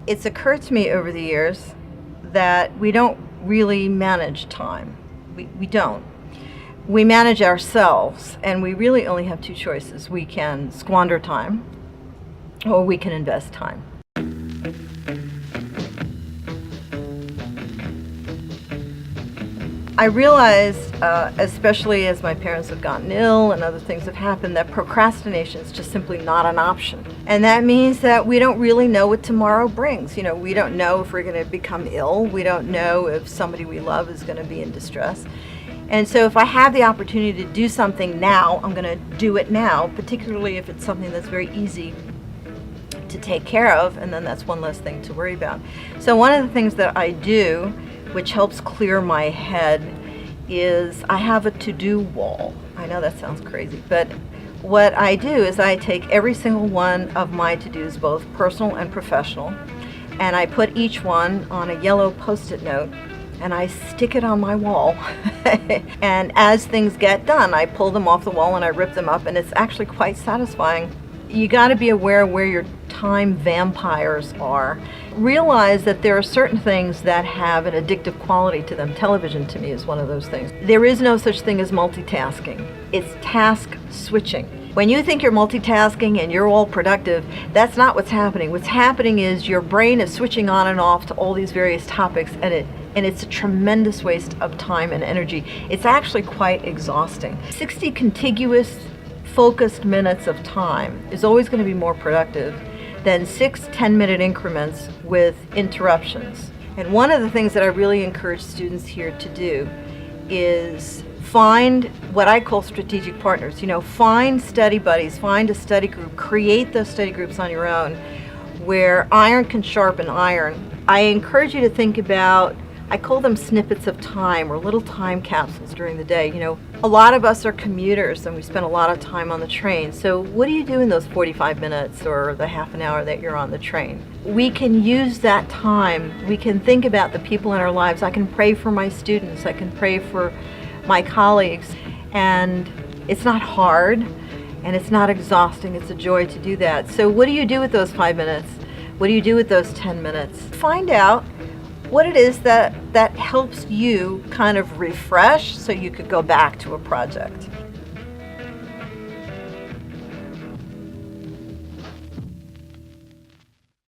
It's occurred to me over the years that we don't really manage time. We don't. We manage ourselves, and we really only have two choices. We can squander time, or we can invest time. I realized, especially as my parents have gotten ill and other things have happened, that procrastination is just simply not an option. And that means that we don't really know what tomorrow brings. We don't know if we're going to become ill. We don't know if somebody we love is going to be in distress. And so if I have the opportunity to do something now, I'm going to do it now, particularly if it's something that's very easy to take care of, and then that's one less thing to worry about. So one of the things that I do, which helps clear my head, is I have a to-do wall. I know that sounds crazy, but what I do is I take every single one of my to-dos, both personal and professional, and I put each one on a yellow Post-it note, and I stick it on my wall. And as things get done, I pull them off the wall and I rip them up, and it's actually quite satisfying. You got to be aware where your time vampires are. Realize that there are certain things that have an addictive quality to them. Television, to me, is one of those things. There is no such thing as multitasking. It's task switching. When you think you're multitasking and you're all productive, that's not what's happening. What's happening is your brain is switching on and off to all these various topics, and it's a tremendous waste of time and energy. It's actually quite exhausting. 60 contiguous focused minutes of time is always going to be more productive than 6 10-minute increments with interruptions. And one of the things that I really encourage students here to do is find what I call strategic partners. Find study buddies, find a study group, create those study groups on your own where iron can sharpen iron. I encourage you to think about, I call them snippets of time or little time capsules during the day. A lot of us are commuters and we spend a lot of time on the train. So what do you do in those 45 minutes or the half an hour that you're on the train? We can use that time. We can think about the people in our lives. I can pray for my students. I can pray for my colleagues. And it's not hard and it's not exhausting. It's a joy to do that. So what do you do with those 5 minutes? What do you do with those 10 minutes? Find out what it is that helps you kind of refresh so you could go back to a project.